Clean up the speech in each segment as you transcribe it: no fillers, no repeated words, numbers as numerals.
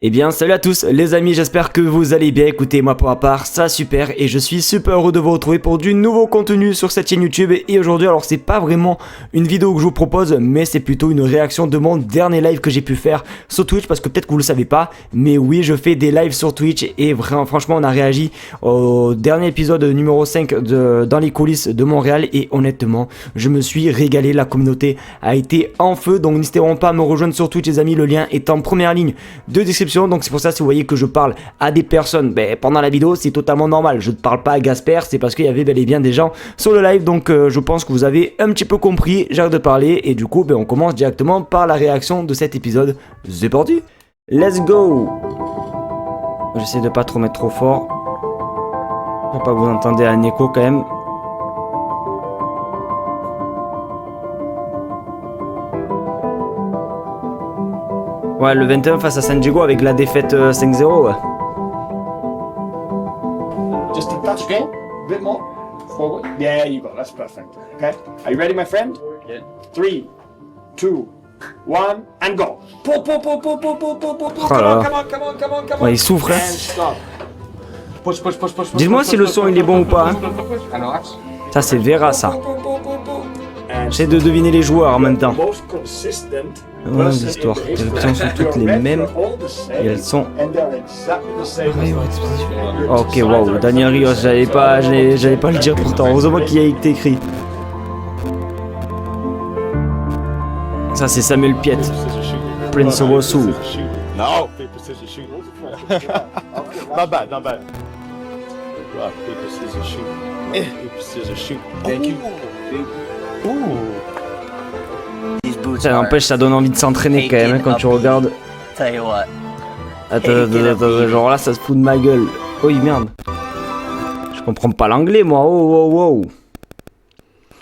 Eh bien salut à tous les amis, j'espère que vous allez bien. Écoutez, moi pour ma part ça super et je suis super heureux de vous retrouver pour du nouveau contenu sur cette chaîne YouTube. Et aujourd'hui, alors c'est pas vraiment une vidéo que je vous propose, mais c'est plutôt une réaction de mon dernier live que j'ai pu faire sur Twitch, parce que peut-être que vous le savez pas, mais oui, je fais des lives sur Twitch et vraiment franchement on a réagi au dernier épisode numéro 5 de Dans les coulisses de Montréal et honnêtement je me suis régalé. La communauté a été en feu, donc n'hésitez vraiment pas à me rejoindre sur Twitch les amis, le lien est en première ligne de description. Donc c'est pour ça, si vous voyez que je parle à des personnes pendant la vidéo, c'est totalement normal. Je ne parle pas à Gasper, c'est parce qu'il y avait bel et bien des gens sur le live. Donc je pense que vous avez un petit peu compris, j'arrête de parler. Et du coup on commence directement par la réaction de cet épisode. C'est parti. Let's go. J'essaie de pas trop mettre trop fort pour pas que vous entendez un écho quand même. Ouais, le 21 face à San Diego avec la défaite 5-0, ouais. Just a touch again, a bit more forward. Yeah, you go. That's perfect. Okay. Are you ready, my friend? Yeah. 3, 2, 1, and go. Pull, pull, pull, pull, pull, pull, pull, pull. Come on, come on, come on, come on, come on. Ouais, il souffre, hein. And stop. Push, push, push, push. Dites-moi si le son il est bon ou pas. Hein. Ça c'est Vera, ça. J'essaie de deviner les joueurs en même temps. Ouais, l'histoire. Les options sont toutes les mêmes et elles sont. Ok, waouh, Daniel Rios, j'allais pas le dire pourtant. Heureusement qu'il y a été écrit. Ça c'est Samuel Piet, Prince of Osu. No, paper, scissors, shoot. Not bad, not bad. Rock, paper, scissors, shoot. Paper, scissors, shoot. Thank you. Ça n'empêche, ça donne envie de s'entraîner quand même hein, quand tu regardes. Attends, genre là ça se fout de ma gueule. Oh merde. Je comprends pas l'anglais moi, oh.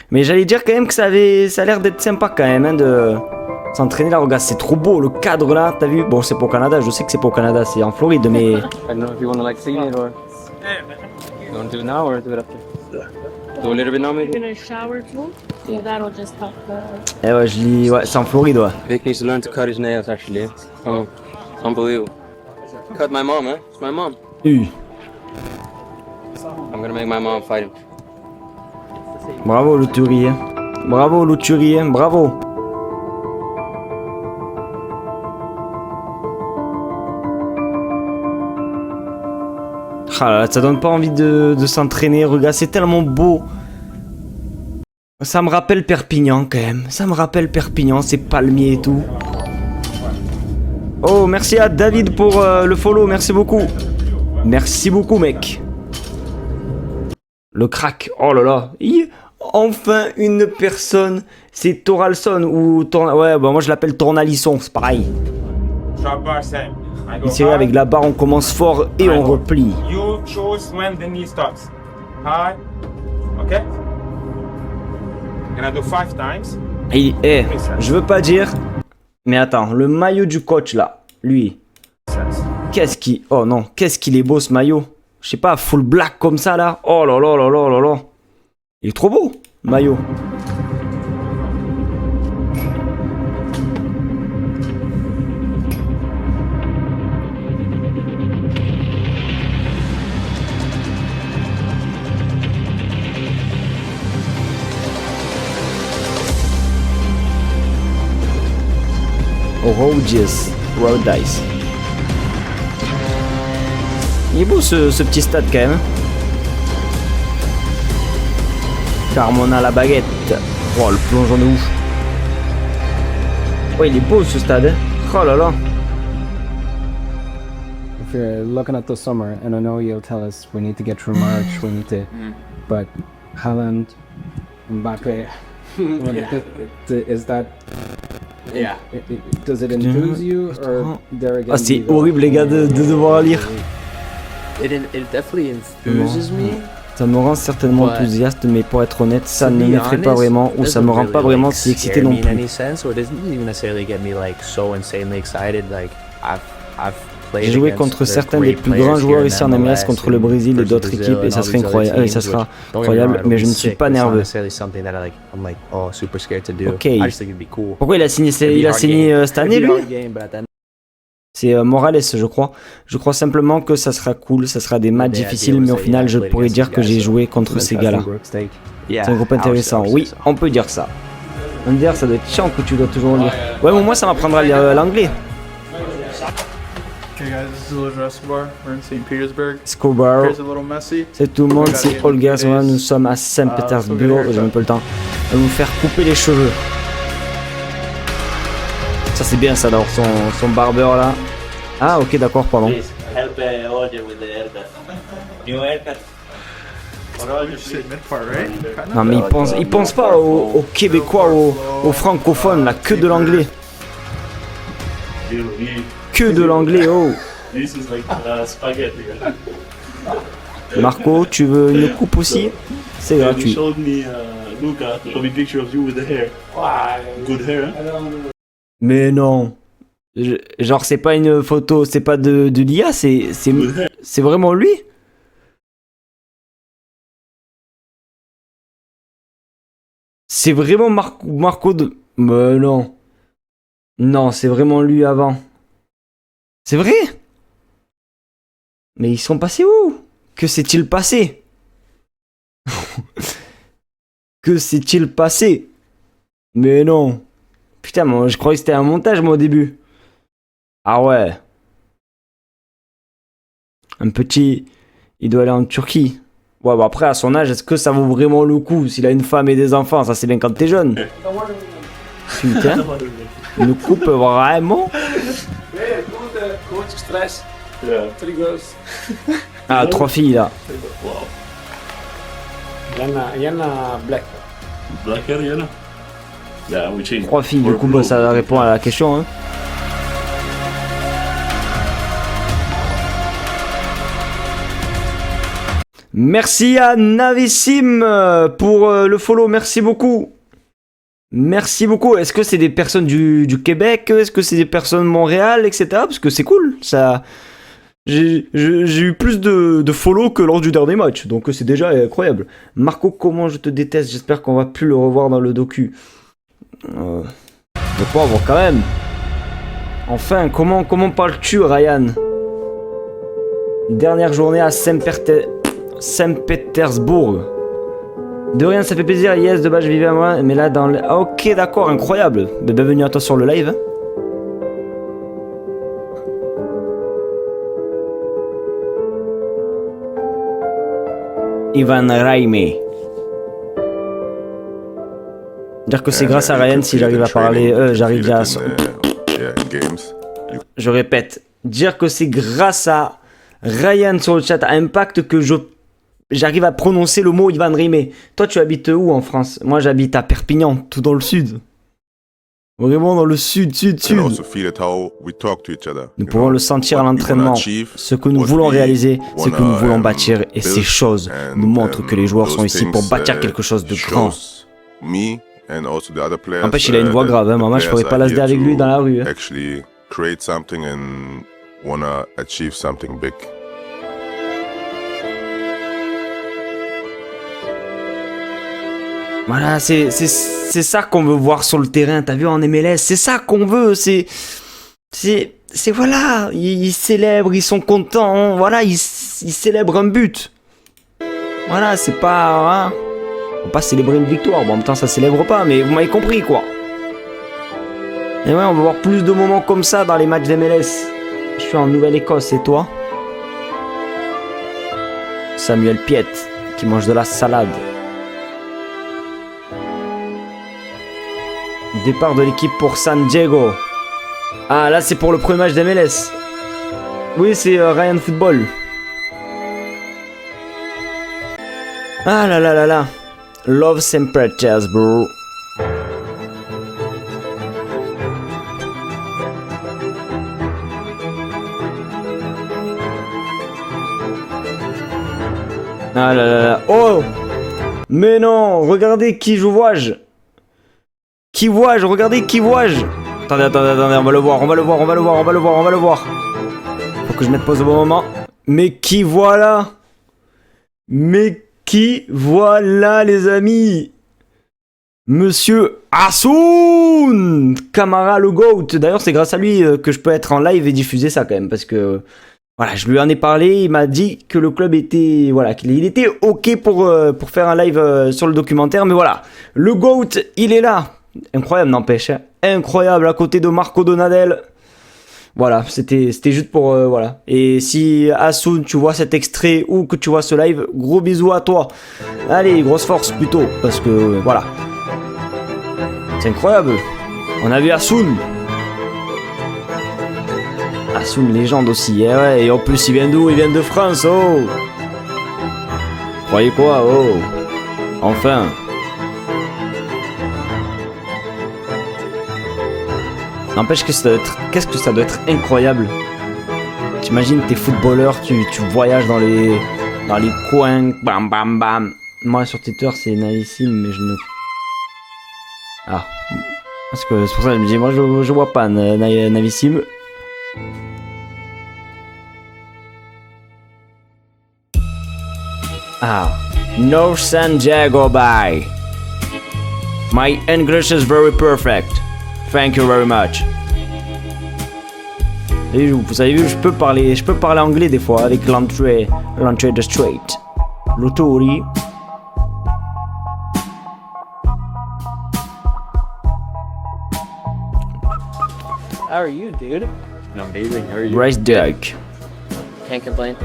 Mais j'allais dire quand même que ça a l'air d'être sympa quand même hein, de s'entraîner là. Regarde, c'est trop beau le cadre là, t'as vu? Bon, c'est pas au Canada, je sais que c'est pas au Canada, c'est en Floride, mais. I don't know if you want to like sing it or you want to do it now or do it after. Do a little bit now maybe. You're gonna shower too? Yeah, that'll just help the... Eh ouais, je lis, ouais, c'est en Floride, ouais. Vic needs to learn to cut his nails actually. Oh, unbelievable. Cut my mom, huh? It's my mom. I'm gonna make my mom fight him. Bravo Louturi, hein. Bravo Louturi, hein. Bravo. Ah là là, ça donne pas envie de s'entraîner, regarde, c'est tellement beau. Ça me rappelle Perpignan quand même, ça me rappelle Perpignan, c'est palmier et tout. Oh, merci à David pour le follow, merci beaucoup. Merci beaucoup mec. Le crack, oh là là. Enfin une personne, c'est Toralson ou ouais, bah moi je l'appelle Tornalisson, c'est pareil. Ici avec la barre on commence fort et on replie. You choose when the knee starts. High. Okay. Gonna do 5 times. Et je veux pas dire, mais attends, le maillot du coach là, lui. Qu'est-ce qu'il, oh non, qu'est-ce qu'il est beau ce maillot. Je sais pas, full black comme ça là. Oh là là là là là là. Il est trop beau, maillot. Rodice. Il est beau ce petit stade quand même. Carmona la baguette. Oh le plongeon de ouf. Oh il est beau ce stade. Oh là là. If you're looking at the summer, and I know you'll tell us we need to get through March, we need to, but Haaland, Mbappe, is that? Yeah. Does it enthuse you or there again? Ah c'est horrible les gars de devoir lire. It definitely enthuses me. Ça me rend certainement enthousiaste, mais pour être honnête, ça ne m'effraie pas vraiment, ou ça me rend pas vraiment si excité non plus. J'ai joué contre certains des plus grands joueurs ici en MLS, contre le Brésil et d'autres équipes, et ça serait incroyable, et ça sera incroyable, mais je ne suis pas nerveux. Ok. Pourquoi il a signé cette année lui? C'est Morales, je crois. Je crois simplement que ça sera cool, ça sera des matchs difficiles, mais au final, je pourrais dire que j'ai joué contre ces gars-là. C'est un groupe intéressant. Oui, on peut dire ça. On peut dire ça doit être chiant que tu dois toujours lire. Ouais, mais moi, ça m'apprendra l'anglais. Hey guys, this is a little Reservoir. We're in St. Petersburg. Scarborough. Here's a little messy. C'est tout le monde, c'est Olga. Nous sommes à Saint-Pétersbourg. J'ai même pas le temps. On va nous faire couper les cheveux. Ça, c'est bien ça d'avoir son barbeur là. Ah, ok, d'accord, pardon. Help Roger with the haircut. New haircut. Non, mais il pense pas aux Québécois, aux francophones, là, que de l'anglais. Que de l'anglais, oh. Marco, tu veux une coupe aussi? C'est gratuit. Mais non. Genre, c'est pas une photo, c'est pas de l'IA, c'est vraiment lui? C'est vraiment Marco de... Mais non. Non, c'est vraiment lui avant. C'est vrai? Mais ils sont passés où? Que s'est-il passé? Que s'est-il passé? Mais non. Putain, moi, je croyais que c'était un montage, moi, au début. Ah ouais. Un petit... Il doit aller en Turquie. Ouais, bah après, à son âge, est-ce que ça vaut vraiment le coup? S'il a une femme et des enfants, ça c'est bien quand t'es jeune. Putain. Une coupe vraiment? Ah, 3 filles là. Yana Black. Black hair, Yana? Yeah, we changed. 3 filles, du coup, bah, ça répond à la question. Hein. Merci à Navissim pour le follow, merci beaucoup. Merci beaucoup. Est-ce que c'est des personnes du Québec? Est-ce que c'est des personnes de Montréal, etc. Parce que c'est cool, ça. J'ai eu plus de follow que lors du dernier match, donc c'est déjà incroyable. Marco, comment je te déteste, j'espère qu'on va plus le revoir dans le docu. Le pauvre quand même. Enfin, comment parles-tu, Ryan? Dernière journée à Saint-Pétersbourg. De rien, ça fait plaisir. Yes, de base, je vivais à moi, mais là, dans le... Ah, ok, d'accord, incroyable. Bienvenue à toi sur le live. Ivan Raime. Dire que c'est grâce à Ryan si j'arrive à parler... j'arrive à... Je répète. Dire que c'est grâce à Ryan sur le chat à Impact que j'arrive à prononcer le mot Ivan Raime. Toi, tu habites où en France? Moi, j'habite à Perpignan, tout dans le sud. Vraiment dans le sud. Nous pouvons le sentir à l'entraînement. Ce que nous voulons réaliser, ce que nous voulons bâtir. Et ces choses nous montrent que les joueurs sont ici pour bâtir quelque chose de grand. N'empêche, il a une voix grave. Hein. Maman, je ferais pas l'asdé avec lui dans la rue. Hein. Voilà, c'est ça qu'on veut voir sur le terrain, t'as vu, en MLS, c'est ça qu'on veut, c'est voilà, ils célèbrent, ils sont contents, voilà, ils célèbrent un but. Voilà, c'est pas... Hein, on va pas célébrer une victoire, bon, en même temps ça célèbre pas, mais vous m'avez compris, quoi. Et ouais, on va voir plus de moments comme ça dans les matchs d'MLS. Je suis en Nouvelle-Écosse, et toi? Samuel Piet, qui mange de la salade. Départ de l'équipe pour San Diego. Ah, là, c'est pour le premier match d'MLS. Oui, c'est Ryan Football. Ah là là là là. Love St. Petersburg. Ah là là là. Oh! Mais non, regardez qui je vois-je. Qui vois-je? Regardez qui vois-je? Attendez, on va le voir. Faut que je mette pause au bon moment. Mais qui voilà? Mais qui voilà, les amis? Monsieur Hassoun Camara le GOAT. D'ailleurs, c'est grâce à lui que je peux être en live et diffuser ça quand même. Parce que, voilà, je lui en ai parlé. Il m'a dit que le club était, voilà, qu'il était OK pour faire un live sur le documentaire. Mais voilà, le GOAT, il est là. Incroyable, n'empêche. Hein. Incroyable, à côté de Marco Donadel. Voilà, c'était juste pour, voilà. Et si, Hassoun, tu vois cet extrait ou que tu vois ce live, gros bisous à toi. Allez, grosse force plutôt. Parce que, voilà. C'est incroyable. On a vu Hassoun. Hassoun, légende aussi. Eh ouais, et en plus, il vient d'où? Il vient de France, oh. Croyez quoi, oh. Enfin. N'empêche que ça doit être... Qu'est-ce que ça doit être incroyable. T'imagines, t'es footballeur, tu voyages dans les coins, bam bam bam. Moi sur Twitter c'est navissime, mais je ne... Ah. Parce que c'est pour ça que je me dis, moi je vois pas navissime. Ah. No San Diego bye. My English is very perfect. Thank you very much. Et vous avez vu, je peux parler anglais des fois avec l'entrée de straight. L'autori. How are you, dude? Amazing. How are you? Bryce Duck. Can't complain.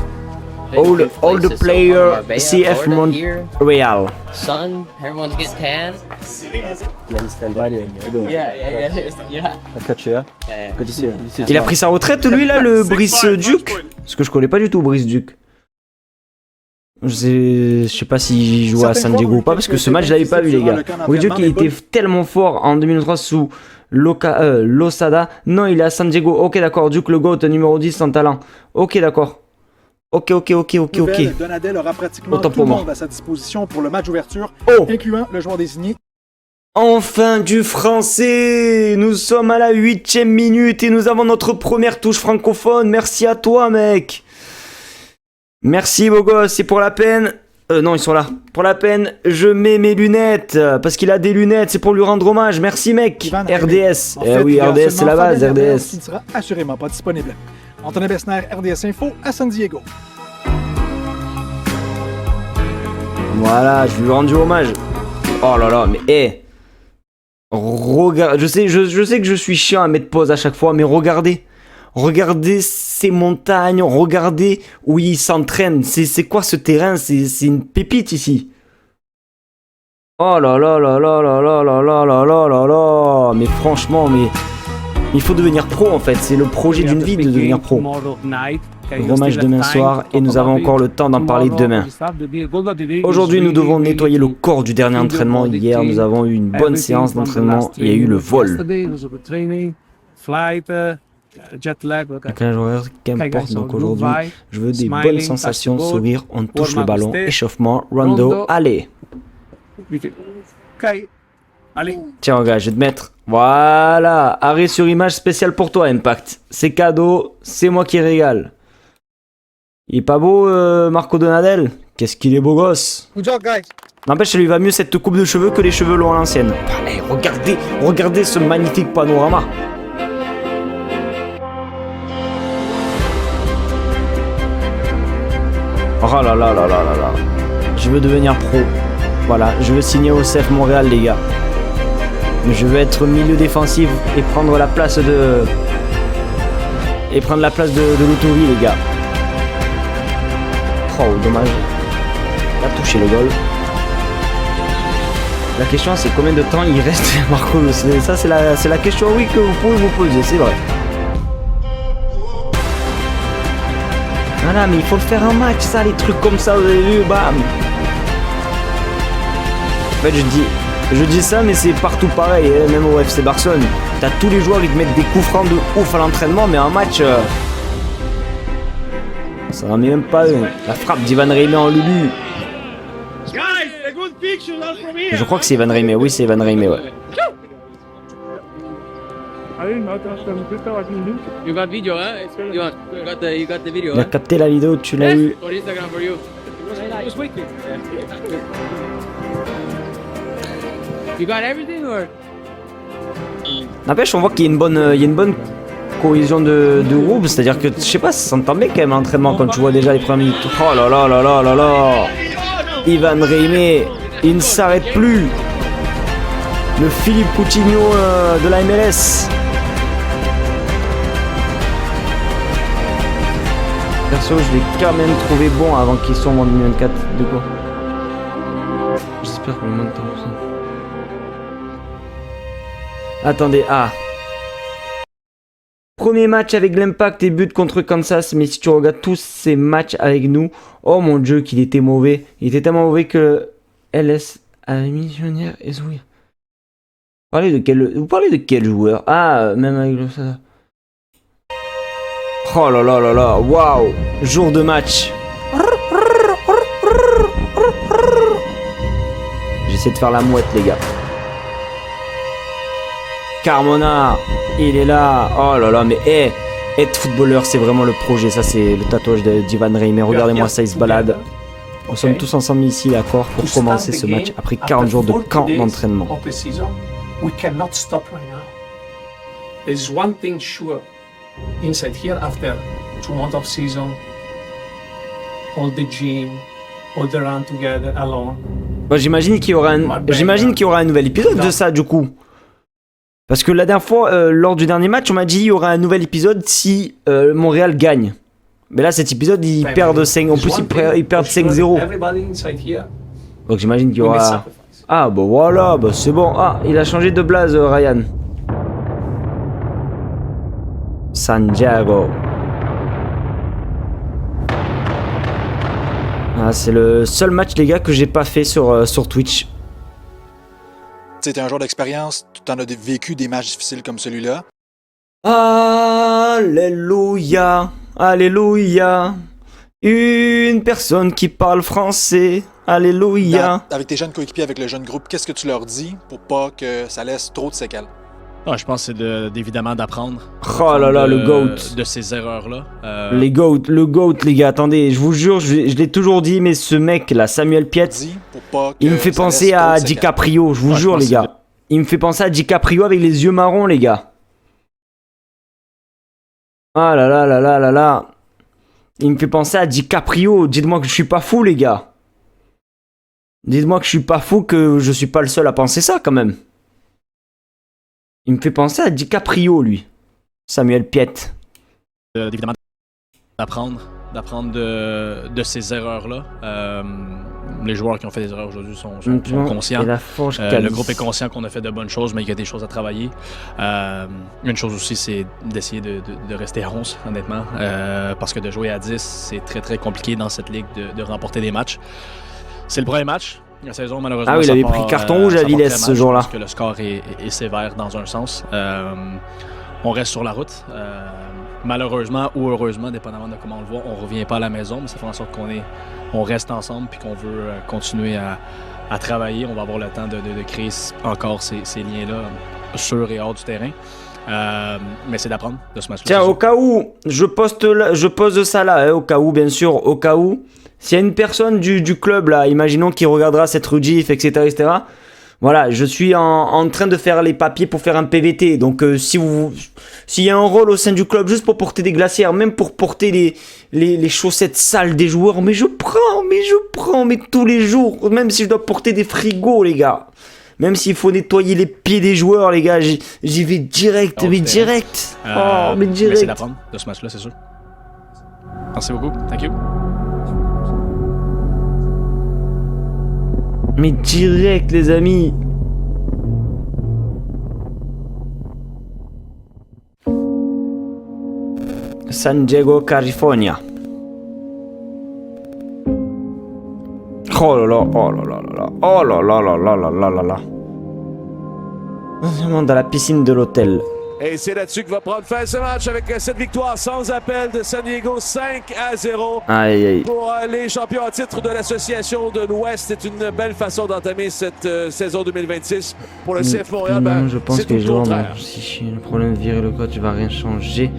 All the player CF Montreal. Sun, everyone's getting tan. Il a pris sa retraite lui là, le Brice Duc? Parce que je connais pas du tout Brice Duc. Je sais pas s'il joue à San Diego ou pas, parce que ce match je l'avais pas vu les gars. Brice Duc il était tellement fort en 2003 sous Losada. Non, il est à San Diego. Ok d'accord, Duc le GOAT numéro 10 sans talent. Ok d'accord. Ok. Donadel aura pratiquement Autant tout pour le moi. monde à sa disposition pour le match d'ouverture, Oh, incluant le joueur désigné. enfin du français. Nous sommes à la 8e minute et nous avons notre première touche francophone. Merci à toi mec. Merci beau gosse, c'est pour la peine. Non, ils sont là. Pour la peine, je mets mes lunettes. Parce qu'il a des lunettes, c'est pour lui rendre hommage. Merci mec. Ivan RDS. En fait, Oui, il y a RDS c'est seulement la base, Fabien Lambert RDS. qui ne sera assurément pas disponible. Antonin Bessner, RDS Info, à San Diego. Voilà, je lui ai rendu hommage. Oh là là, mais regarde, je sais que je suis chiant à mettre pause à chaque fois, mais regardez ces montagnes, regardez où il s'entraîne. C'est quoi ce terrain? C'est une pépite ici. Oh là là là là là là là là là là là là. Mais franchement, mais il faut devenir pro en fait. C'est le projet d'une vie de devenir pro. Gros match demain soir et nous avons encore le temps d'en parler demain. Aujourd'hui, nous devons nettoyer le corps du dernier entraînement. Hier, nous avons eu une bonne séance d'entraînement. Il y a eu le vol. Qu'importe, donc aujourd'hui, je veux des bonnes sensations, sourire, on touche le ballon, échauffement, rondo, allez. Tiens regarde, je vais te mettre, voilà, arrêt sur image spécial pour toi Impact. C'est cadeau, c'est moi qui régale. Il est pas beau Marco Donadel? Qu'est-ce qu'il est beau gosse. N'empêche, ça lui va mieux cette coupe de cheveux que les cheveux longs à l'ancienne. Allez, regardez ce magnifique panorama. Oh là là là là là là. Je veux devenir pro. Voilà, je veux signer au CF Montréal les gars. Je veux être milieu défensif et prendre la place de... l'Autori les gars. Oh dommage. Il a touché le goal. La question c'est combien de temps il reste Marco. Ça c'est la question oui que vous pouvez vous poser, c'est vrai. Voilà, mais il faut le faire en match, ça, les trucs comme ça, vous avez vu, bam. En fait, je dis ça, mais c'est partout pareil, hein, même au FC Barcelone. T'as tous les joueurs, ils te mettent des coups francs de ouf à l'entraînement, mais en match, ça n'en met même pas une. La frappe d'Ivan Reimé en Lulu. Je crois que c'est Ivan Reimé, oui, c'est Ivan Reimé, ouais. You got video, huh? You got the video, Il a capté la vidéo, tu l'as eu. For Instagram for you. You got everything or? N'empêche, on voit qu'il y a une bonne cohésion de groupe, c'est-à-dire que, je sais pas, ça s'entend bien quand même à l'entraînement quand tu vois déjà les premières minutes. Oh là là là là là là. Ivan Reimé, il ne s'arrête plus. Le Philippe Coutinho de la MLS. Perso, je l'ai quand même trouvé bon avant qu'il sombre en 2024. De quoi? J'espère qu'on le monte aussi. Attendez, Premier match avec l'Impact et but contre Kansas, mais si tu regardes tous ces matchs avec nous, oh mon dieu qu'il était mauvais. Il était tellement mauvais que LS a missionnaire et Zouir. Vous parlez de quel joueur? Même avec le... Oh là là là là, waouh! Jour de match. J'essaie de faire la mouette, les gars. Carmona, il est là. Oh là là, mais être footballeur, c'est vraiment le projet. Ça, c'est le tatouage d'Ivan Reimé. Regardez-moi ça, il se balade. Nous sommes tous ensemble ici, d'accord, pour commencer ce match après 40 jours de camp d'entraînement. We cannot stop right now. There's one thing sure. Inside here, after 2 months of season, all the gym, all the run together, alone. Bon, j'imagine qu'il y aura un nouvel épisode de ça, du coup. Parce que la dernière fois, lors du dernier match, on m'a dit qu'il y aura un nouvel épisode si Montréal gagne. Mais là, cet épisode, ils perdent 5. En plus, ils perdent 5-0. Donc j'imagine qu'il y aura... Ah bah voilà, bah c'est bon. Il a changé de blase, Ryan. Santiago. C'est le seul match, les gars, que j'ai pas fait sur Twitch. T'es un joueur d'expérience, tu en as vécu des matchs difficiles comme celui-là. Alléluia, alléluia. Une personne qui parle français. Alléluia. Avec tes jeunes coéquipiers, avec le jeune groupe, qu'est-ce que tu leur dis pour pas que ça laisse trop de séquelles? Je pense que c'est évidemment d'apprendre. Oh là là, le GOAT. De ces erreurs-là. Le GOAT, les gars, attendez, je vous jure, je l'ai toujours dit, mais ce mec là, Samuel Piet, il me fait penser à DiCaprio, je vous jure, les gars. Il me fait penser à DiCaprio avec les yeux marrons, les gars. Ah là là là là là là. Il me fait penser à DiCaprio. Dites-moi que je suis pas fou, les gars. Dites-moi que je suis pas fou, que je suis pas le seul à penser ça, quand même. Il me fait penser à DiCaprio, lui. Samuel Piet. Évidemment, d'apprendre de ces erreurs-là. Les joueurs qui ont fait des erreurs aujourd'hui sont conscients. Le groupe est conscient qu'on a fait de bonnes choses, mais qu'il y a des choses à travailler. Une chose aussi, c'est d'essayer de rester à 11, honnêtement. Parce que de jouer à 10, c'est très très compliqué dans cette ligue de remporter des matchs. C'est le premier match. La saison, malheureusement, il avait pris carton rouge à Villes ce jour-là. Parce que le score est sévère dans un sens. On reste sur la route. Malheureusement ou heureusement, dépendamment de comment on le voit, on ne revient pas à la maison, mais ça fait en sorte qu'on reste ensemble et qu'on veut continuer à travailler. On va avoir le temps de créer encore ces liens-là sur et hors du terrain. Mais c'est d'apprendre de ce match-là. Tiens, au cas où, je pose ça là, au cas où, bien sûr, au cas où. S'il y a une personne du club là, imaginons qui regardera cette rediff, etc. Voilà, je suis en train de faire les papiers pour faire un PVT. Donc s'il y a un rôle au sein du club juste pour porter des glacières, même pour porter les chaussettes sales des joueurs, mais je prends, mais tous les jours, même si je dois porter des frigos, les gars. Même s'il faut nettoyer les pieds des joueurs, les gars, j'y vais direct, mais direct. Mais direct. Mais c'est d'apprendre de ce match-là, c'est sûr. Merci beaucoup, thank you. Mais direct, les amis. San Diego, California. Oh là là, oh là là là là, oh là là là là là là là là. Vraiment dans la piscine de l'hôtel. Et c'est là-dessus que va prendre fin ce match avec cette victoire sans appel de San Diego 5-0. Aïe, aïe. Pour les champions en titre de l'association de l'Ouest, c'est une belle façon d'entamer cette saison 2026. Pour le CF Montréal, non, je pense que les joueurs ont si le problème de virer le coach va rien changer.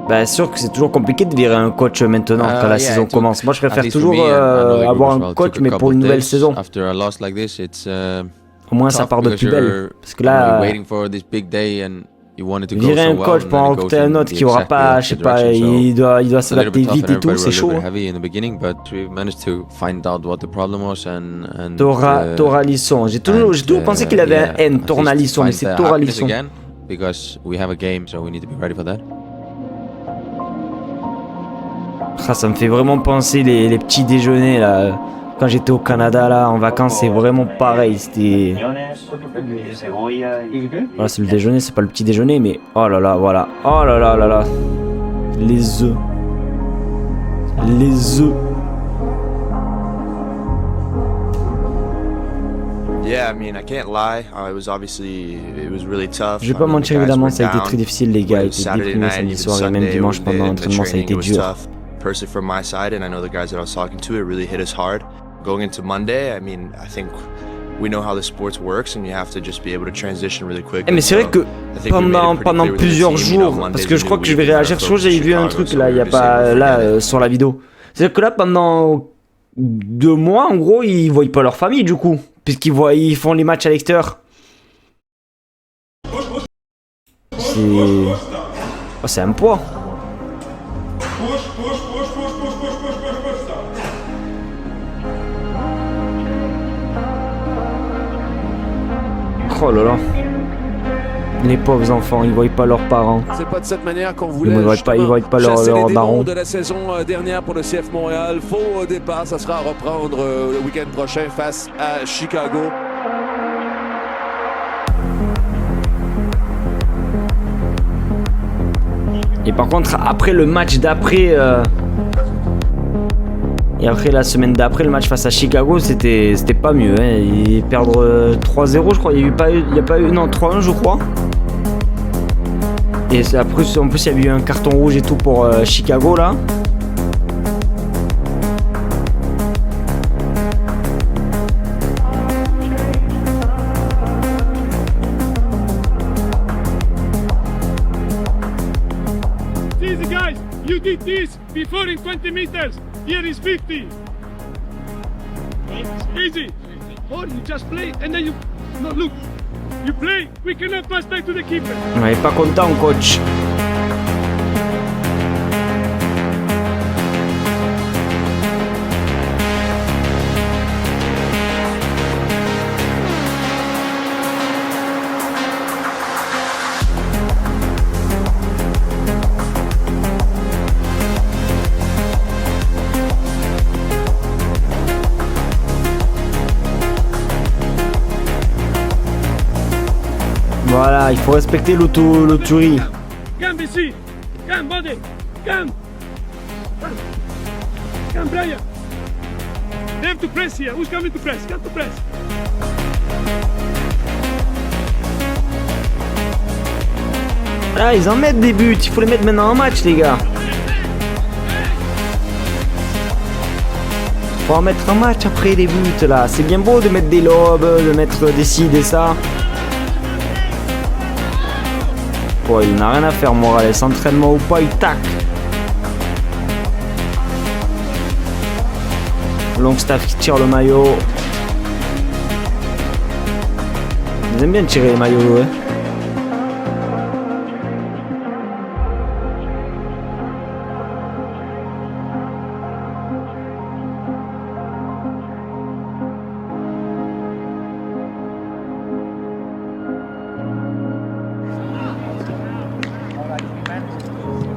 Bah sûr que c'est toujours compliqué de virer un coach maintenant quand la saison commence. Moi je préfère toujours avoir un coach mais pour une nouvelle saison. Au moins ça part de plus belle. Parce que là, virer un coach pour en recruter un autre qui aura pas, je sais pas, il doit s'adapter vite et tout, c'est chaud. Toralisson, j'ai toujours pensé qu'il avait un N, Tornalisson, mais c'est Toralisson. Ça me fait vraiment penser les petits déjeuners là. Quand j'étais au Canada là en vacances, c'est vraiment pareil. C'était. Voilà, c'est le déjeuner, c'est pas le petit déjeuner, mais oh là là, voilà. Oh là là là là. Les œufs. Les œufs. Je vais pas mentir, évidemment, ça a été très difficile, les gars étaient déprimés samedi soir et même dimanche pendant l'entraînement, ça a été dur. Personally from my side, and I know the guys that I was talking to, it really hit us hard. Going into Monday, I mean, I think we know how the sports works, and you have to just be able to transition really quick. Mais c'est vrai que pendant plusieurs jours, parce que je crois que je vais réagir sur, j'ai vu un truc là, il y a pas là sur la vidéo. C'est que là pendant 2 mois, en gros, ils voient pas leur famille du coup, ils font les matchs à l'extérieur. C'est un poids. Oh là là. Les pauvres enfants, ils voient pas leurs parents. C'est pas de cette manière qu'on voulait. Ils voient pas leur daron. De la saison dernière pour le CF Montréal. Faux départ, ça sera à reprendre le week-end prochain face à Chicago. Et par contre, après le match d'après, et après la semaine d'après, le match face à Chicago, c'était pas mieux. Hein. Ils perdent 3-0, je crois. Il y a pas eu, non, 3-1, je crois. Et en plus, il y a eu un carton rouge et tout pour Chicago là. Easy guys, you did this before in 20 meters. Here is 50. Easy. Or you just play and then you no look. You play. We cannot pass back to the keeper. Ouais, pas content, coach. Voilà, il faut respecter l'autorie. Come, BC. Come, body. Come. Come, Brian. They have to press here. Who's coming to press? Come to press. Là, ils en mettent des buts. Il faut les mettre maintenant en match, les gars. Faut en mettre en match après les buts, là. C'est bien beau de mettre des lobes, de mettre des ci, des ça. Oh, il n'a rien à faire, Morales. Entraînement ou pas, il tac. Longstaff qui tire le maillot. Ils aiment bien tirer les maillots, ouais.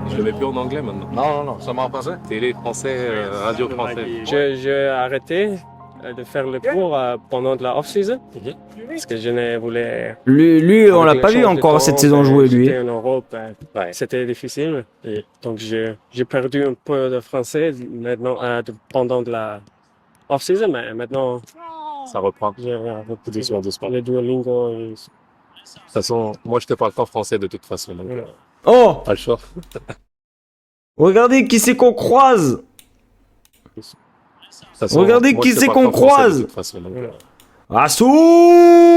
Je le mets plus en anglais maintenant. Non, seulement en français. Télé français, radio français. J'ai arrêté de faire le cours pendant la off-season parce que je ne voulais. Lui, on l'a pas vu encore cette saison jouer, lui. En Europe, c'était difficile. Et donc j'ai perdu un peu de français maintenant pendant la off-season, mais maintenant ça reprend. Doucement. Le Duolingo. De toute façon, moi je te parle pas français de toute façon. Donc, oh! Pas le choix. Regardez qui c'est qu'on croise! Façon, regardez qui c'est qu'on croise! Hassoun!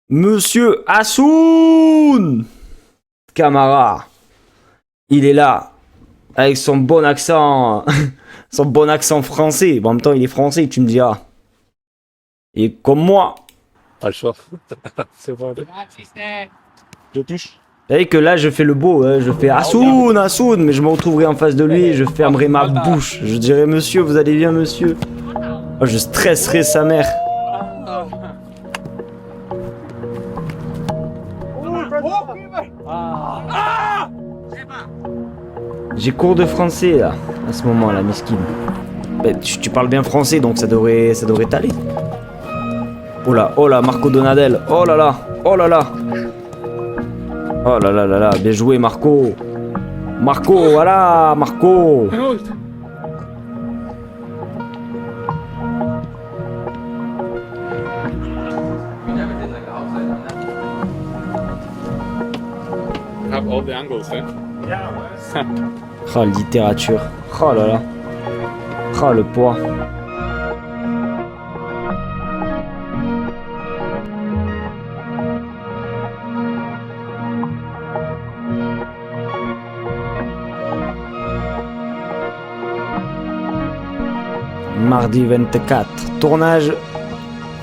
Monsieur Hassoun! Camara! Il est là, avec son bon accent, son bon accent français. Bon, en même temps, il est français, tu me diras. Et comme moi. Pas le choix. C'est bon. Je touche. Vous savez que là, je fais le beau, hein, je fais Assoun, Assoun, mais je me retrouverai en face de lui et je fermerai ma bouche. Je dirai, monsieur, vous allez bien, monsieur? Oh, je stresserai sa mère. J'ai cours de français là, à ce moment-là, miskin. Ben, tu parles bien français, donc ça devrait t'aller. Oh là, Marco Donadel. Oh là là, oh là là. Oh là là là là, bien joué Marco. Marco, voilà, Marco. Have all the angles, hein? Oh, littérature. Oh là là. Oh, le poids. Mardi 24. Tournage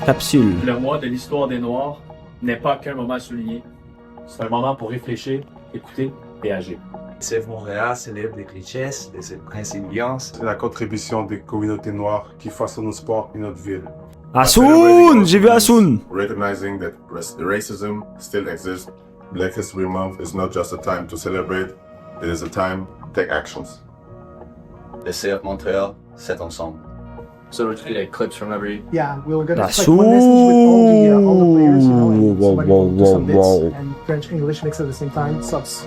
capsule. Le mois de l'histoire des Noirs n'est pas qu'un moment à souligner. C'est un moment pour réfléchir, écouter et agir. CF Montréal célèbre les richesses de cette résilience. C'est la contribution des communautés noires qui façonnent notre sport et notre ville. Assoun! J'ai vu Assoun! Recognizing that racism still exists, Black History Month is not just a time to celebrate, it is a time to take actions. Le CF Montréal, c'est ensemble. So we're just like clips from every. Yeah, we were gonna like one message with all the players, you know, and somebody will do some bits and French English mix at the same time. Subs.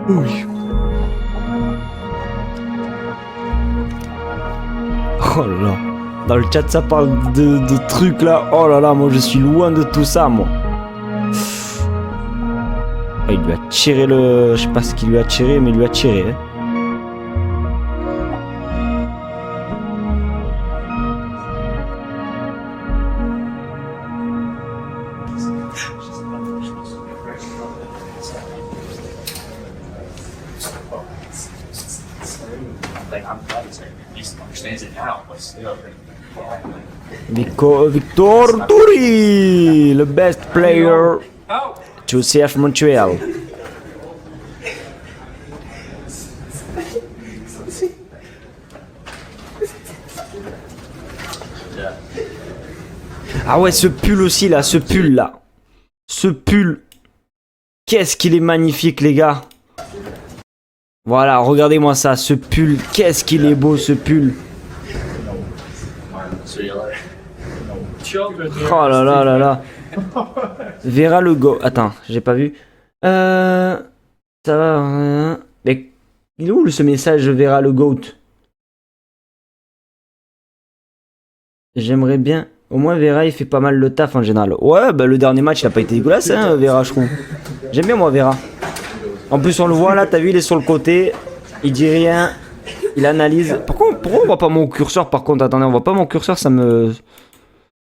Oui. Oh là là. Dans le chat ça parle de trucs là. Oh là là, moi je suis loin de tout ça moi. Il lui a tiré le... Je sais pas ce qu'il lui a tiré, mais il lui a tiré. Hein. Victor Duri, le best player to CF Montreal. Ah ouais, ce pull aussi là, ce pull là. Ce pull. Qu'est-ce qu'il est magnifique les gars. Voilà, regardez-moi ça, ce pull. Qu'est-ce qu'il est beau ce pull. Oh là là là là. Vera le go. Attends, j'ai pas vu. Ça va. Mais il est où ce message Vera le goat? J'aimerais bien. Au moins Vera il fait pas mal le taf en général. Ouais, bah le dernier match il a pas été dégueulasse hein, Vera je trouve. J'aime bien moi Vera. En plus on le voit là, t'as vu il est sur le côté. Il dit rien. Il analyse. Pourquoi on voit pas mon curseur par contre? Attendez, on voit pas mon curseur, ça me...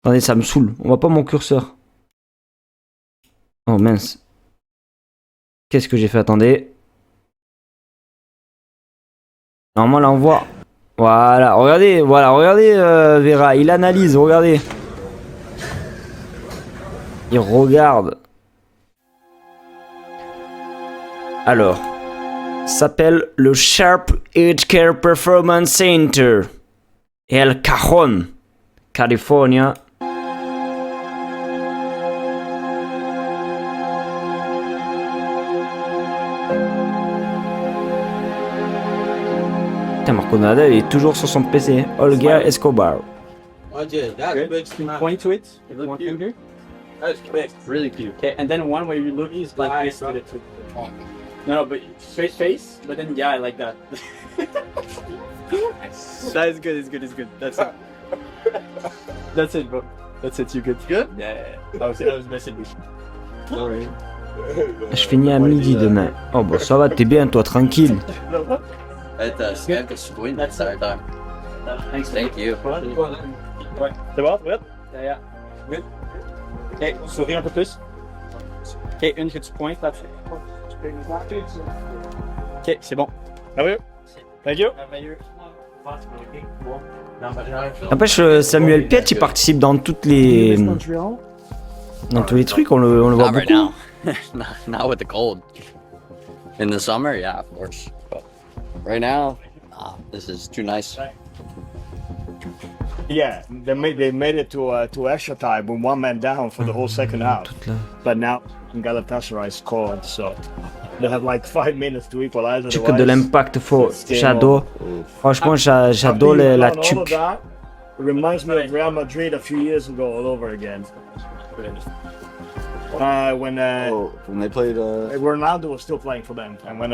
Attendez, ça me saoule. On voit pas mon curseur. Oh mince. Qu'est-ce que j'ai fait? Attendez. Normalement là on voit. Voilà, regardez, Vera, il analyse, regardez. Il regarde. Alors, s'appelle le Sharp Edge Care Performance Center. El Cajon, California. Marco Donadel est toujours sur son PC. Olga Escobar. Point to it. One finger. That's cute. Really cute. Okay, and then one where you look is like this. No, but straight face. But then yeah, like that. That is good. It's good. It's good. That's it. That's it, bro. That's it. You good? Good? Yeah. I was messing with you. Alright. Je finis à midi demain. Oh bah ça va, t'es bien toi, tranquille. Thanks. Thank you. C'est bon? Ouais. Yeah. Good. Ok, souris un peu plus. Ok, une que tu pointes là. Ok, c'est bon. Merveilleux. Thank you. N'empêche, Samuel Piet, il participe dans toutes les... Dans tous les trucs, on le voit Not right beaucoup. now. Not with the cold. In the summer, yeah, of course. But right now, this is too nice. Yeah, they made it to extra time with one man down for the whole second half. But now Galatasaray is cold, so they have like 5 minutes to equalize. Tuque de l'Impact faux, j'adore. Franchement, j'adore la tuque. It reminds me of Real Madrid a few years ago all over again. When they played, Ronaldo was still playing for them, and when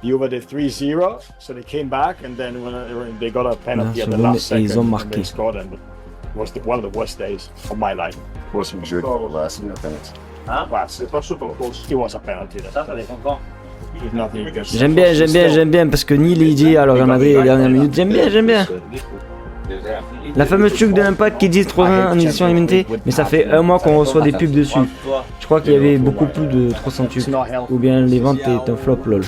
Juve did 3-0, so they came back, and then when they got a penalty at the last second, and they scored, and it was one of the worst days of my life. Was it good last penalty? It was a penalty. J'aime bien, parce que Neil il dit alors Real Madrid les dernières minutes, j'aime bien. La fameuse tuque de l'Impact qui dit 300 en édition limitée, mais ça fait un mois qu'on reçoit des pubs dessus. Je crois qu'il y avait beaucoup plus de 300 tuques, ou bien les ventes étaient un flop lol.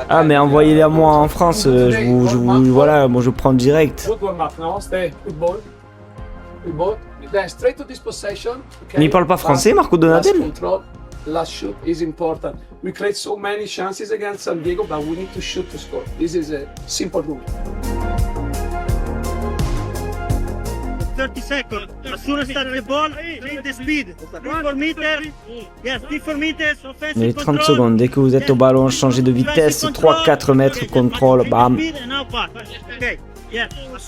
Ah mais envoyez-les à moi en France, voilà, moi je prends direct. Mais il parle pas français, Marco Donadel? Last shoot is important. We create so many chances against San Diego, but we need to shoot to score. This is a simple rule. 30 seconds. As soon as touch the ball, change the speed. 3 meters. Yes, 3 meters. Mais 30 secondes, dès que vous êtes au ballon, changez de vitesse, 3-4 mètres, contrôle, bam.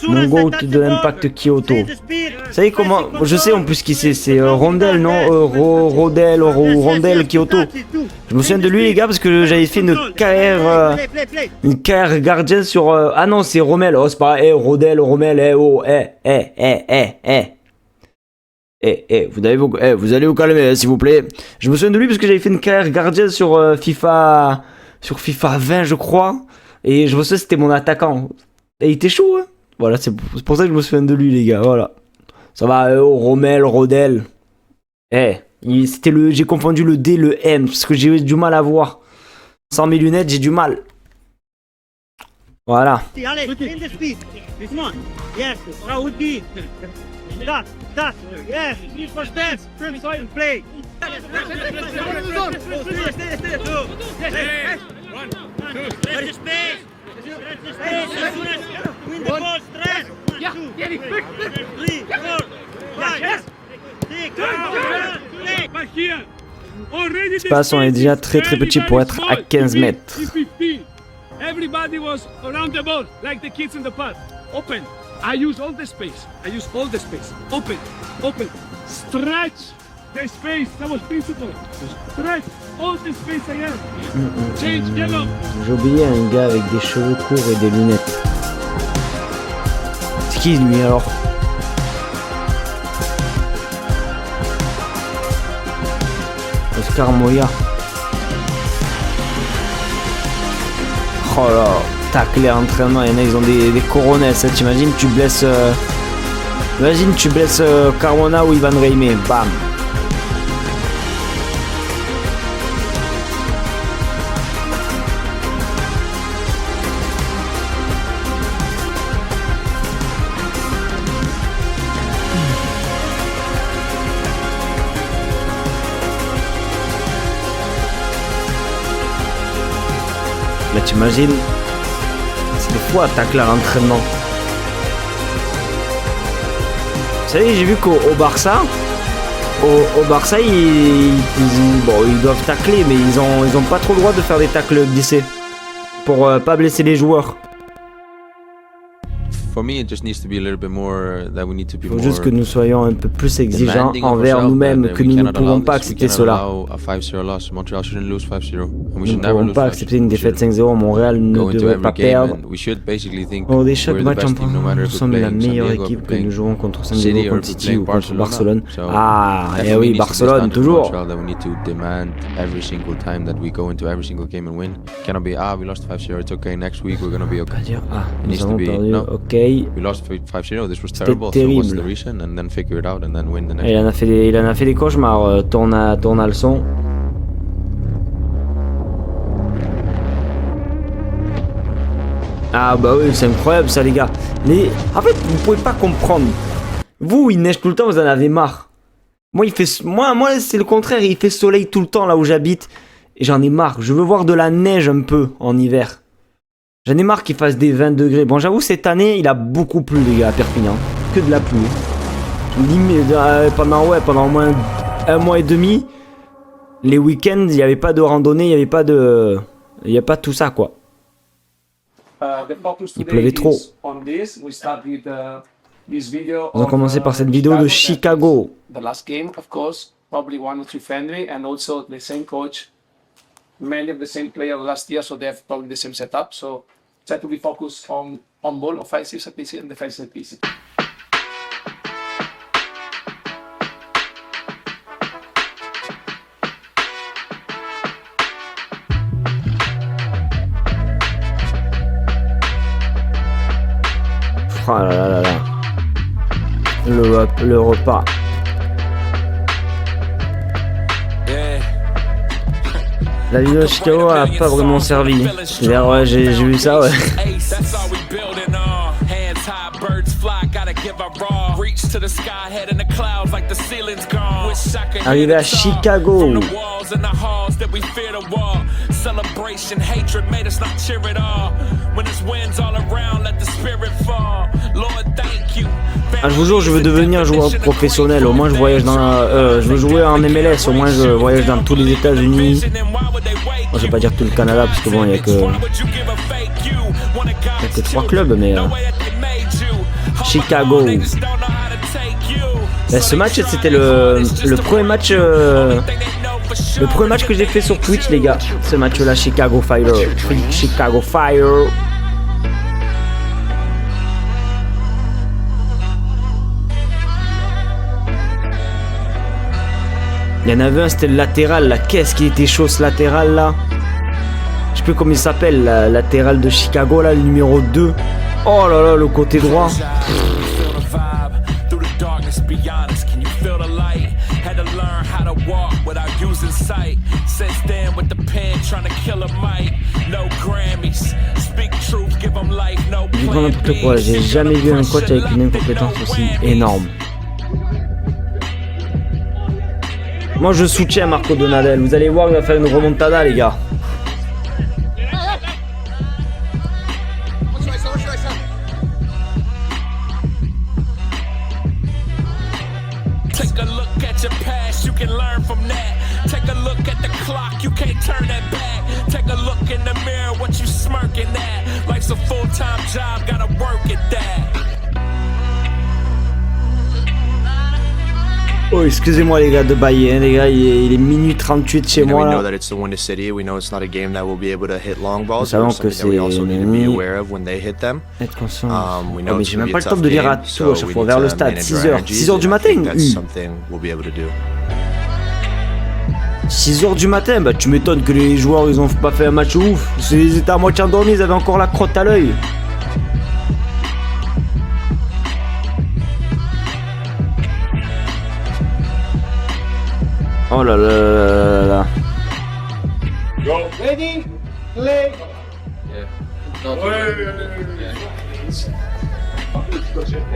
Mon GOAT de l'Impact Kyoto. Vous savez comment? Je sais en plus qui c'est Rondel, non? Rodel ou Rondel Kyoto. Je me souviens de lui les gars parce que j'avais fait une carrière gardienne sur... Ah non c'est Rommel, oh c'est pas Rodel, Rommel, vous allez vous calmer s'il vous plaît. Je me souviens de lui parce que j'avais fait une carrière gardienne sur FIFA 20 je crois. Et je me souviens c'était mon attaquant. Et il était chaud, hein. Voilà, c'est pour ça que je me souviens de lui, les gars, voilà. Ça va, Rommel, Rodel. C'était j'ai confondu le D, le M, parce que j'ai du mal à voir. Sans mes lunettes, j'ai du mal. Voilà. Allez, in the speed. This one. Yes, Raoul D. That. Yes, first dance. Turn side and play. Let the space. Win the ball, stress. 1, 2, 3, 4, 5, 6, L'espace, on est déjà très petit pour être à 15 mètres. Everybody was around the ball, like the kids in the park. Open. I use all the space. Open. Stretch the space. That was principle. Stretch all the space I have. Change yellow. J'ai oublié un gars avec des cheveux courts et des lunettes. C'est qui lui alors? Oscar Moya. Oh là, tacle entraînement, il y en a ils ont des coronets, ça t'imagines tu blesses Carmona ou Ivan Reimé, bam. Là t'imagines, c'est des fois tacle à l'entraînement. Vous savez, j'ai vu qu'au Barça, ils doivent tacler, mais ils ont pas trop le droit de faire des tacles glissés pour pas blesser les joueurs. For me, it just needs to be a little bit more that we need to be more. Il faut juste que nous soyons un peu plus exigeants envers nous-mêmes, que nous ne pouvons pas accepter cela. Nous ne pouvons pas accepter une défaite 5-0. Montréal ne devrait pas perdre. Dès chaque match en France, nous sommes la meilleure équipe que nous jouons contre San Diego, contre City ou contre Barcelone. Ah, et oui, Barcelone, toujours. Every single time that we go into every single game and win. Cannot be, we lost 5-0, it's okay, next week we're gonna be okay. It needs to be, no, okay. We lost 5-0, this was terrible, so what's the reason? And then figure it out and then win the next Il en a fait des cauchemars, tourne à le son. Ah bah oui, c'est incroyable ça les gars. Mais en fait, vous pouvez pas comprendre. Vous, il neige tout le temps, vous en avez marre. Moi, moi c'est le contraire, il fait soleil tout le temps là où j'habite. Et j'en ai marre. Je veux voir de la neige un peu en hiver. J'en ai marre qu'il fasse des 20 degrés. Bon, j'avoue, cette année, il a beaucoup plu les gars à Perpignan. Que de la pluie. Pendant au moins un mois et demi, les week-ends, il n'y avait pas de randonnée, il n'y avait pas de... Il n'y a pas tout ça quoi. Il pleuvait trop. On va commencer par cette vidéo de Chicago. The last game, of course, probably one or two friendly, and also the same coach, many of the same players last year, so they have probably the same setup. So try to be focused on ball, offensive set pieces and defensive set pieces. Oh là là là là. Le repas. La vidéo de Chicago a pas vraiment servi. Ouais, j'ai vu ça, ouais. Arrivé à Chicago. Ah, je vous jure, je veux devenir joueur professionnel. Au moins, je voyage dans. Je veux jouer en MLS. Au moins, je voyage dans tous les États-Unis. Bon, je vais pas dire tout le Canada parce que bon, il y a que 3 clubs, mais Chicago. Ben, ce match, c'était le premier match. Le premier match que j'ai fait sur Twitch, les gars. Ce match-là, Chicago Fire. Chicago Fire. Il y en avait un, c'était le latéral là. Qu'est-ce qu'il était chaud ce latéral là. Je sais plus comment il s'appelle, la latéral de Chicago là, le numéro 2. Oh là là, le côté droit. Du coup, n'importe quoi. J'ai jamais vu un coach avec une incompétence aussi énorme. Moi je soutiens Marco Donadel, vous allez voir, il va faire une remontada les gars. Oh, excusez-moi les gars de bailler, hein, les gars, il est minuit 38 chez moi là. Nous savons que c'est ennemi. Être conscient. Oh, mais j'ai même pas le temps de lire à tout à chaque fois, vers le stade, 6h. 6h du matin 6h du matin, bah tu m'étonnes que les joueurs ils ont pas fait un match ouf. Ils étaient à moitié endormis, ils avaient encore la crotte à l'œil. Oh là là là là là. Go. Ready? Play.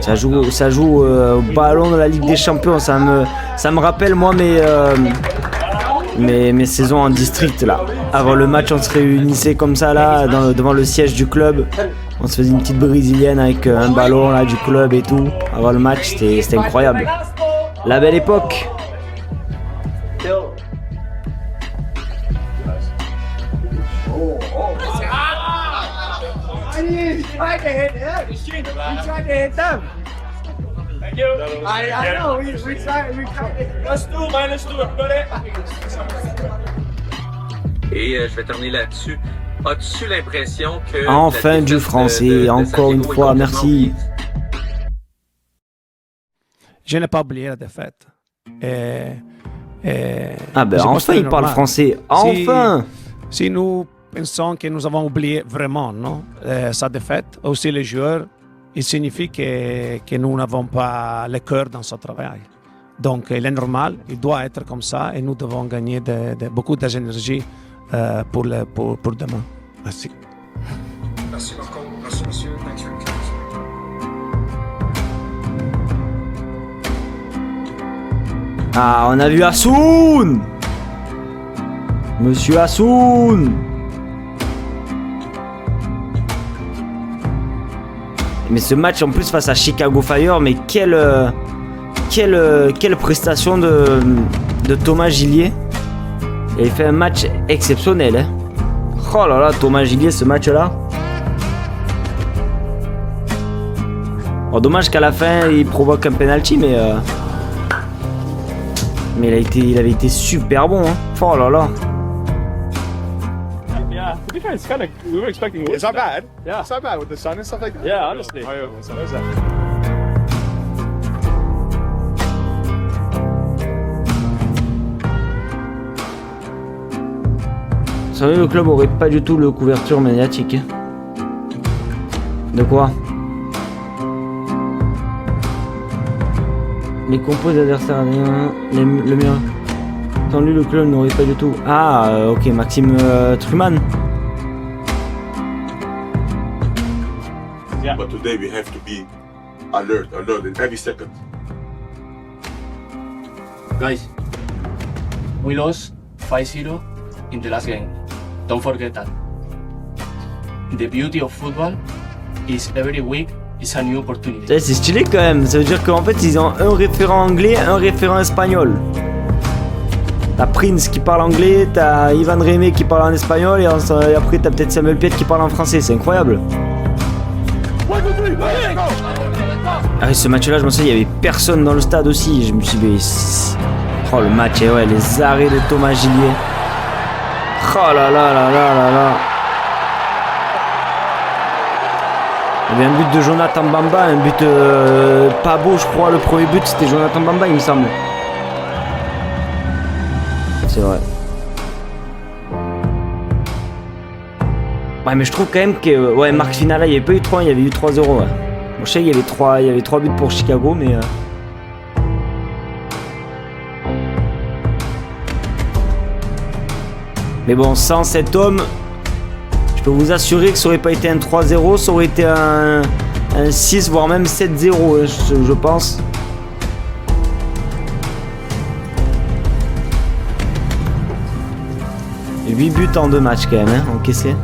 Ça joue au ballon de la Ligue des Champions. Ça me rappelle moi mes saisons en district là. Avant le match, on se réunissait comme ça là devant le siège du club. On se faisait une petite brésilienne avec un ballon là du club et tout. Avant le match, c'était incroyable. La belle époque. Et je vais terminer là-dessus. As-tu l'impression que... Enfin du français, encore une fois, merci. Je n'ai pas oublié la défaite. Ah ben enfin il parle français, enfin. Si nous pensons que nous avons oublié vraiment sa défaite, aussi les joueurs, il signifie que nous n'avons pas le cœur dans ce travail. Donc il est normal, il doit être comme ça et nous devons gagner beaucoup d'énergie pour demain. Merci. Merci Marco. Merci. Ah, on a vu Hassoun. Monsieur Hassoun. Mais ce match en plus face à Chicago Fire, mais quelle prestation de Thomas Gillier. Il a fait un match exceptionnel. Hein. Oh là là, Thomas Gillier, ce match-là. Oh, dommage qu'à la fin, il provoque un penalty, mais il avait été super bon. Hein. Oh là là. Yeah, to be fair, it's kind of, we were expecting worse. It's not bad. Yeah. It's not bad with the sun and stuff like that. Yeah, honestly. Oh, yeah, so there's that. Sérieux, le club aurait pas du tout le couverture médiatique. De quoi? Les compos d'adversaires, le mien. Sans lui, le club n'aurait pas du tout. Ah, ok, Maxime Truman. Yeah. But today we have to be alert in every second. Guys, we lost 5-0 in the last game. Don't forget that. The beauty of football is every week is a new opportunity. C'est stylé quand même. Ça veut dire qu'en fait, ils ont un référent anglais, un référent espagnol. T'as Prince qui parle anglais, t'as Ivan Rémé qui parle en espagnol, et après t'as peut-être Samuel Piet qui parle en français. C'est incroyable. Ah, ce match-là, je me souviens, il y avait personne dans le stade aussi. Je me suis dit, oh le match, et ouais, les arrêts de Thomas Gillier. Oh là là là là là là. Il y avait un but de Jonathan Bamba, un but pas beau, je crois. Le premier but, c'était Jonathan Bamba, il me semble. C'est vrai. Ouais, mais je trouve quand même que ouais, marque finale, il n'y avait pas eu 3, il y avait eu 3-0. Ouais. Bon, je sais qu'il y avait 3 buts pour Chicago, mais mais bon, sans cet homme, je peux vous assurer que ça aurait pas été un 3-0, ça aurait été un 6, voire même 7-0, je pense. Et 8 buts en 2 matchs quand même, hein, encaissés.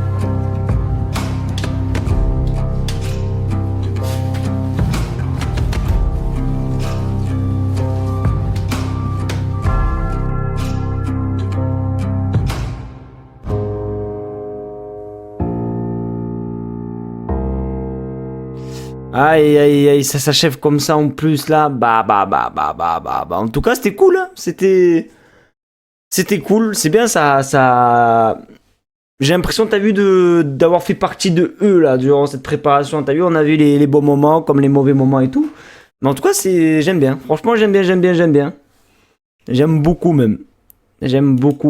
Aïe aïe aïe, ça s'achève comme ça en plus là. Bah. En tout cas, c'était cool, hein. C'était cool, c'est bien ça. J'ai l'impression, t'as vu, d'avoir fait partie de eux là durant cette préparation. T'as vu, on a vu les bons moments comme les mauvais moments et tout. Mais en tout cas, j'aime bien. Franchement, j'aime bien. J'aime beaucoup même. J'aime beaucoup.